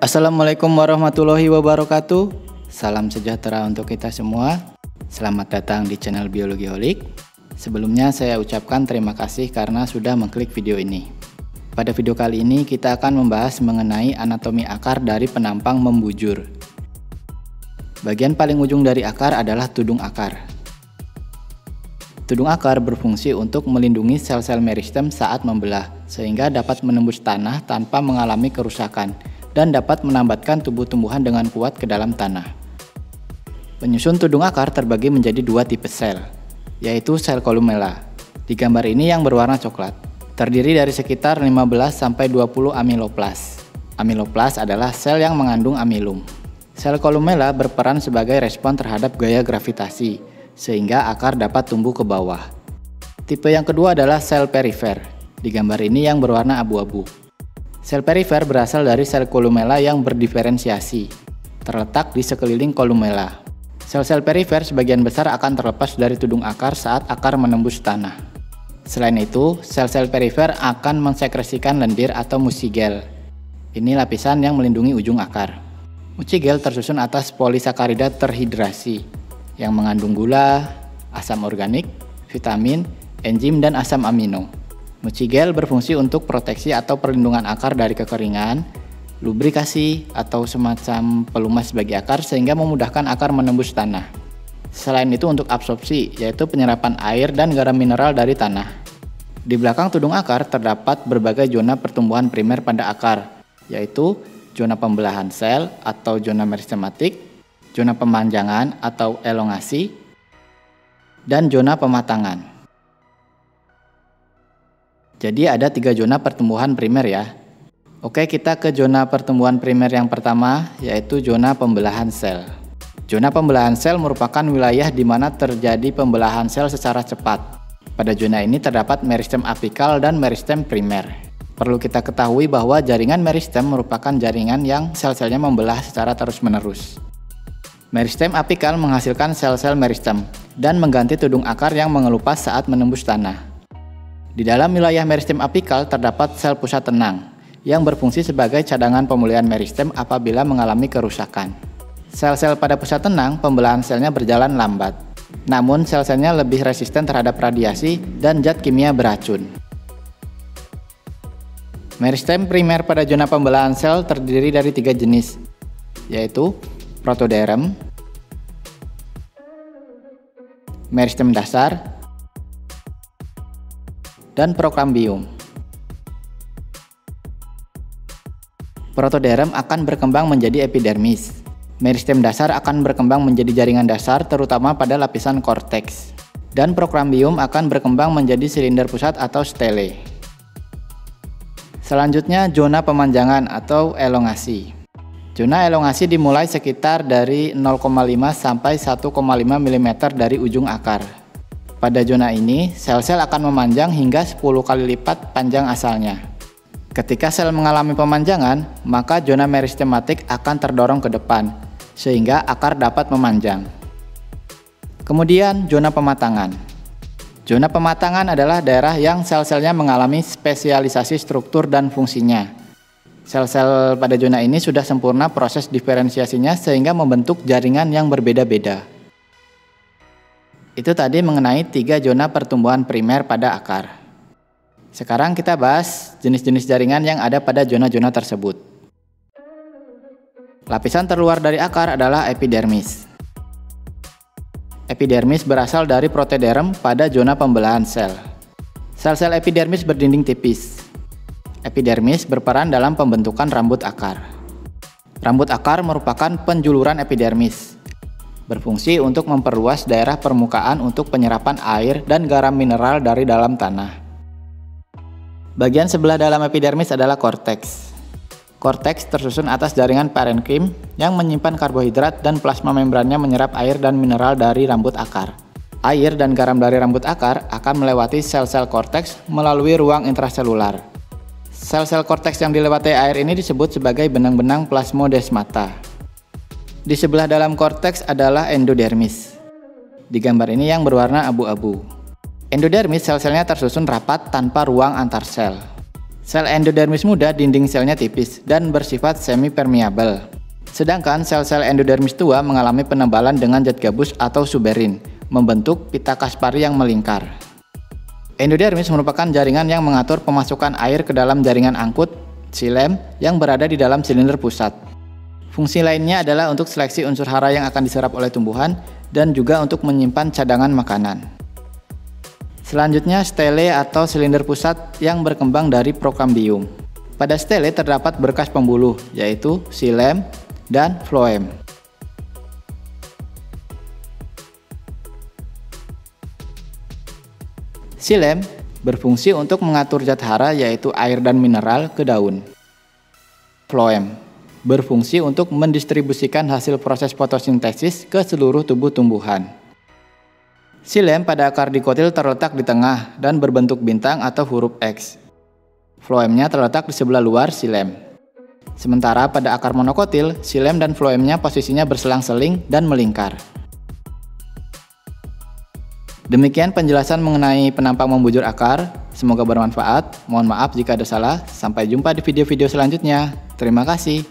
Assalamualaikum warahmatullahi wabarakatuh. Salam sejahtera untuk kita semua. Selamat datang di channel Biologi Holik. Sebelumnya saya ucapkan terima kasih karena sudah mengklik video ini. Pada video kali ini kita akan membahas mengenai anatomi akar dari penampang membujur. Bagian paling ujung dari akar adalah tudung akar. Tudung akar berfungsi untuk melindungi sel-sel meristem saat membelah, sehingga dapat menembus tanah tanpa mengalami kerusakan dan dapat menambatkan tumbuh-tumbuhan dengan kuat ke dalam tanah. Penyusun tudung akar terbagi menjadi dua tipe sel, yaitu sel kolumella. Di gambar ini yang berwarna coklat, terdiri dari sekitar 15-20 amiloplas. Amiloplas adalah sel yang mengandung amilum. Sel kolumella berperan sebagai respon terhadap gaya gravitasi, sehingga akar dapat tumbuh ke bawah. Tipe yang kedua adalah sel perifer. Di gambar ini yang berwarna abu-abu. Sel perifer berasal dari sel kolumella yang berdiferensiasi, terletak di sekeliling kolumella. Sel-sel perifer sebagian besar akan terlepas dari tudung akar saat akar menembus tanah. Selain itu, sel-sel perifer akan mensekresikan lendir atau mucigel. Ini lapisan yang melindungi ujung akar. Mucigel tersusun atas polisakarida terhidrasi, yang mengandung gula, asam organik, vitamin, enzim, dan asam amino. Mucigel berfungsi untuk proteksi atau perlindungan akar dari kekeringan, lubrikasi, atau semacam pelumas bagi akar sehingga memudahkan akar menembus tanah. Selain itu untuk absorpsi, yaitu penyerapan air dan garam mineral dari tanah. Di belakang tudung akar terdapat berbagai zona pertumbuhan primer pada akar, yaitu zona pembelahan sel atau zona meristematik, zona pemanjangan atau elongasi, dan zona pematangan. Jadi ada 3 zona pertumbuhan primer ya. Oke, kita ke zona pertumbuhan primer yang pertama, yaitu zona pembelahan sel. Zona pembelahan sel merupakan wilayah di mana terjadi pembelahan sel secara cepat. Pada zona ini terdapat meristem apikal dan meristem primer. Perlu kita ketahui bahwa jaringan meristem merupakan jaringan yang sel-selnya membelah secara terus-menerus. Meristem apikal menghasilkan sel-sel meristem dan mengganti tudung akar yang mengelupas saat menembus tanah. Di dalam wilayah meristem apikal terdapat sel pusat tenang yang berfungsi sebagai cadangan pemulihan meristem apabila mengalami kerusakan. Sel-sel pada pusat tenang, pembelahan selnya berjalan lambat. Namun sel-selnya lebih resisten terhadap radiasi dan zat kimia beracun. Meristem primer pada zona pembelahan sel terdiri dari 3 jenis, yaitu protoderm, meristem dasar, dan prokambium. Protoderm akan berkembang menjadi epidermis. Meristem dasar akan berkembang menjadi jaringan dasar terutama pada lapisan korteks. Dan prokambium akan berkembang menjadi silinder pusat atau stele. Selanjutnya zona pemanjangan atau elongasi. Zona elongasi dimulai sekitar dari 0,5 sampai 1,5 mm dari ujung akar. Pada zona ini, sel-sel akan memanjang hingga 10 kali lipat panjang asalnya. Ketika sel mengalami pemanjangan, maka zona meristematik akan terdorong ke depan, sehingga akar dapat memanjang. Kemudian, zona pematangan. Zona pematangan adalah daerah yang sel-selnya mengalami spesialisasi struktur dan fungsinya. Sel-sel pada zona ini sudah sempurna proses diferensiasinya sehingga membentuk jaringan yang berbeda-beda. Itu tadi mengenai 3 zona pertumbuhan primer pada akar. Sekarang kita bahas jenis-jenis jaringan yang ada pada zona-zona tersebut. Lapisan terluar dari akar adalah epidermis. Epidermis berasal dari protoderm pada zona pembelahan sel. Sel-sel epidermis berdinding tipis. Epidermis berperan dalam pembentukan rambut akar. Rambut akar merupakan penjuluran epidermis. Berfungsi untuk memperluas daerah permukaan untuk penyerapan air dan garam mineral dari dalam tanah. Bagian sebelah dalam epidermis adalah korteks. Korteks tersusun atas jaringan parenkrim yang menyimpan karbohidrat dan plasma membrannya menyerap air dan mineral dari rambut akar. Air dan garam dari rambut akar akan melewati sel-sel korteks melalui ruang intraselular. Sel-sel korteks yang dilewati air ini disebut sebagai benang-benang plasmodesmata. Di sebelah dalam korteks adalah endodermis. Di gambar ini yang berwarna abu-abu. Endodermis sel-selnya tersusun rapat tanpa ruang antar sel. Sel endodermis muda dinding selnya tipis dan bersifat semi-permeabel. Sedangkan sel-sel endodermis tua mengalami penebalan dengan zat gabus atau suberin, membentuk pita Kaspari yang melingkar. Endodermis merupakan jaringan yang mengatur pemasukan air ke dalam jaringan angkut, xilem, yang berada di dalam silinder pusat. Fungsi lainnya adalah untuk seleksi unsur hara yang akan diserap oleh tumbuhan dan juga untuk menyimpan cadangan makanan. Selanjutnya, stele atau silinder pusat yang berkembang dari prokambium. Pada stele terdapat berkas pembuluh, yaitu xilem dan floem. Xilem berfungsi untuk mengatur zat hara, yaitu air dan mineral, ke daun. Floem berfungsi untuk mendistribusikan hasil proses fotosintesis ke seluruh tubuh tumbuhan. Xilem pada akar dikotil terletak di tengah dan berbentuk bintang atau huruf X. Floemnya terletak di sebelah luar xilem. Sementara pada akar monokotil, xilem dan floemnya posisinya berselang-seling dan melingkar. Demikian penjelasan mengenai penampang membujur akar. Semoga bermanfaat. Mohon maaf jika ada salah. Sampai jumpa di video-video selanjutnya. Terima kasih.